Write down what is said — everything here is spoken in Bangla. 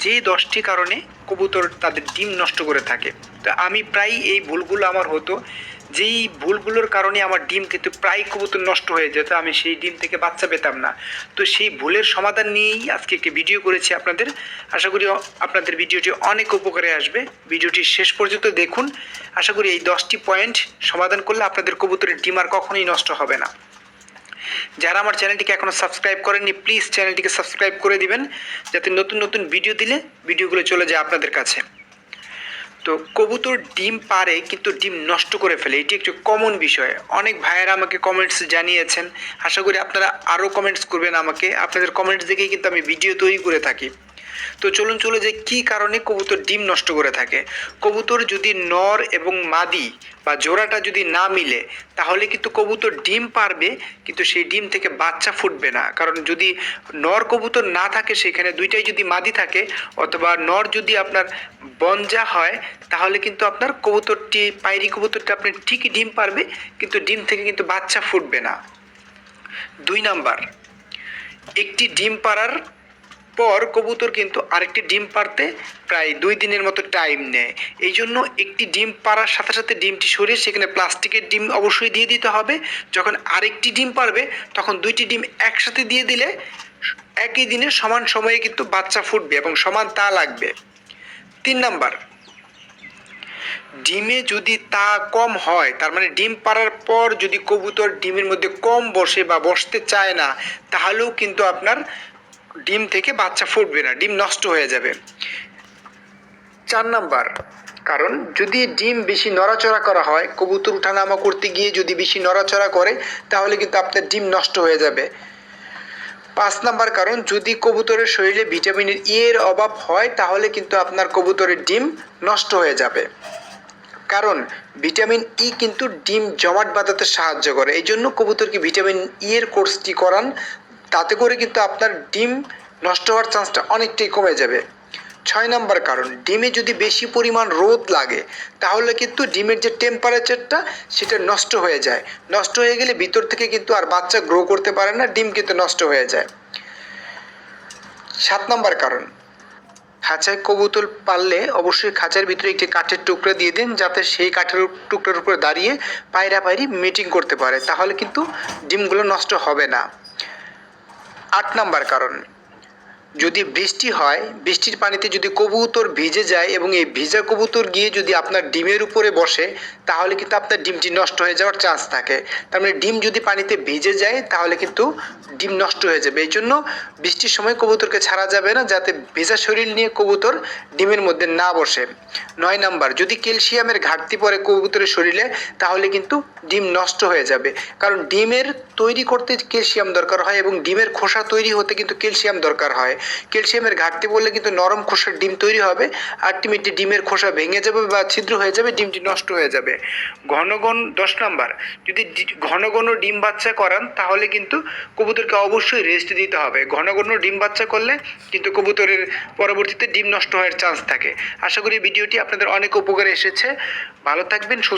যে 10টি কারণে কবুতর তাদের ডিম নষ্ট করে থাকে। তো আমি প্রায় এই ভুলগুলো আমার হতো, যেই ভুলগুলোর কারণে আমার ডিম কিন্তু প্রায় কবুতর নষ্ট হয়ে যেত, আমি সেই ডিম থেকে বাচ্চা পেতাম না। তো সেই ভুলের সমাধান নিয়েই আজকে একটি ভিডিও করেছি আপনাদের। আশা করি আপনাদের ভিডিওটি অনেক উপকারে আসবে। ভিডিওটি শেষ পর্যন্ত দেখুন। আশা করি এই 10টি পয়েন্ট সমাধান করলে আপনাদের কবুতরের ডিম আর কখনোই নষ্ট হবে না। যারা আমার চ্যানেলটিকে এখনও সাবস্ক্রাইব করেননি, প্লিজ চ্যানেলটিকে সাবস্ক্রাইব করে দিবেন, যাতে নতুন নতুন ভিডিও দিলে ভিডিওগুলো চলে যায় আপনাদের কাছে। তো কবুতর ডিম পারে কিন্তু ডিম নষ্ট করে ফেলে, এটি একটি কমন বিষয়। অনেক ভাইয়েরা আমাকে কমেন্টস জানিয়েছেন, আশা করি আপনারা আরও কমেন্টস করবেন আমাকে। আপনাদের কমেন্টস দেখেই কিন্তু আমি ভিডিও তৈরি করে থাকি। তো চলুন চলে যাই কী কারণে কবুতর ডিম নষ্ট করে থাকে। কবুতর যদি নর এবং মাদি বা জোড়াটা যদি না মিলে, তাহলে কিন্তু কবুতর ডিম পারবে, কিন্তু সেই ডিম থেকে বাচ্চা ফুটবে না। কারণ যদি নর কবুতর না থাকে, সেখানে দুইটাই যদি মাদি থাকে, অথবা নর যদি আপনার বনজা হয়, তাহলে কিন্তু আপনার কবুতরটি, পায়রি কবুতরটি আপনি ঠিকই ডিম পারবে, কিন্তু ডিম থেকে কিন্তু বাচ্চা ফুটবে না। 2 নাম্বার, একটি ডিম পাড়ার পর কবুতর কিন্তু আরেকটি ডিম পারতে প্রায় 2 দিনের মতো টাইম নেয়। এই জন্য একটি ডিম পাড়ার সাথে সাথে ডিমটি সরিয়ে সেখানে প্লাস্টিকের ডিম অবশ্যই দিয়ে দিতে হবে। যখন আরেকটি ডিম পারবে, তখন 2টি ডিম একসাথে দিয়ে দিলে একই দিনে সমান সময়ে কিন্তু বাচ্চা ফুটবে এবং সমান তা লাগবে। 3 নাম্বার, ডিমে যদি তা কম হয়, তার মানে ডিম পাড়ার পর যদি কবুতর ডিমের মধ্যে কম বসে বা বসতে চায় না, তাহলেও কিন্তু আপনার ডিম থেকে বাচ্চা ফুটবে না, ডিম নষ্ট হয়ে যাবে। 4 নাম্বার, কারণ যদি ডিম বেশি নড়াচড়া করা হয়, কবুতর উঠানামা করতে গিয়ে যদি বেশি নড়াচড়া করে, তাহলে কিন্তু আপনার ডিম নষ্ট হয়ে যাবে। 5 নাম্বার কারণ, যদি কবুতরের শরীরে ভিটামিন ই এর অভাব হয়, তাহলে কিন্তু আপনার কবুতরের ডিম নষ্ট হয়ে যাবে। কারণ ভিটামিন ই কিন্তু ডিম জমাট বাঁধাতে সাহায্য করে, এই জন্য কবুতরকে ভিটামিন ই এর কোর্সটি করান। তাতে করে কিন্তু আপনার ডিম নষ্ট হওয়ার চান্সটা অনেকটাই কমে যাবে। 6 নাম্বার কারণ, ডিমে যদি বেশি পরিমাণ রোদ লাগে, তাহলে কিন্তু ডিমের যে টেম্পারেচারটা সেটা নষ্ট হয়ে যায়। নষ্ট হয়ে গেলে ভিতর থেকে কিন্তু আর বাচ্চা গ্রো করতে পারে না, ডিম কিন্তু নষ্ট হয়ে যায়। 7 নাম্বার কারণ, খাঁচায় কবুতর পাললে অবশ্যই খাঁচার ভিতরে একটি কাঠের টুকরা দিয়ে দিন, যাতে সেই কাঠের টুকরার উপরে দাঁড়িয়ে পায়রা পায়রি মিটিং করতে পারে, তাহলে কিন্তু ডিমগুলো নষ্ট হবে না। 8 নাম্বার কারণ, যদি বৃষ্টি হয়, বৃষ্টির পানিতে যদি কবুতর ভিজে যায় এবং এই ভিজা কবুতর গিয়ে যদি আপনার ডিমের উপরে বসে, তাহলে কিন্তু আপনার ডিমটি নষ্ট হয়ে যাওয়ার চান্স থাকে। তার মানে ডিম যদি পানিতে ভিজে যায়, তাহলে কিন্তু ডিম নষ্ট হয়ে যাবে। এই জন্য বৃষ্টির সময় কবুতরকে ছাড়া যাবে না, যাতে ভেজা শরীর নিয়ে কবুতর ডিমের মধ্যে না বসে। 9 নাম্বার, যদি ক্যালসিয়ামের ঘাটতি পড়ে কবুতরের শরীরে, তাহলে কিন্তু ডিম নষ্ট হয়ে যাবে। কারণ ডিমের তৈরি করতে ক্যালসিয়াম দরকার হয় এবং ডিমের খোসা তৈরি হতে কিন্তু ক্যালসিয়াম দরকার হয়। ক্যালসিয়ামের ঘাটতি বললে কিন্তু নরম খোসার ডিম তৈরি হবে, আলটিমেটলি ডিমের খোসা ভেঙে যাবে বা ছিদ্র হয়ে যাবে, ডিমটি নষ্ট হয়ে যাবে। ঘন ঘন 10 নাম্বার, যদি ঘন ঘন ডিম বাচ্চা করান, তাহলে কিন্তু কবুতরকে অবশ্যই রেস্ট দিতে হবে। ঘন ঘন ডিম বাচ্চা করলে কিন্তু কবুতরের পরবর্তীতে ডিম নষ্ট হওয়ার চান্স থাকে। আশা করি ভিডিওটি আপনাদের অনেক উপকারে এসেছে। ভালো থাকবেন, সুস্থ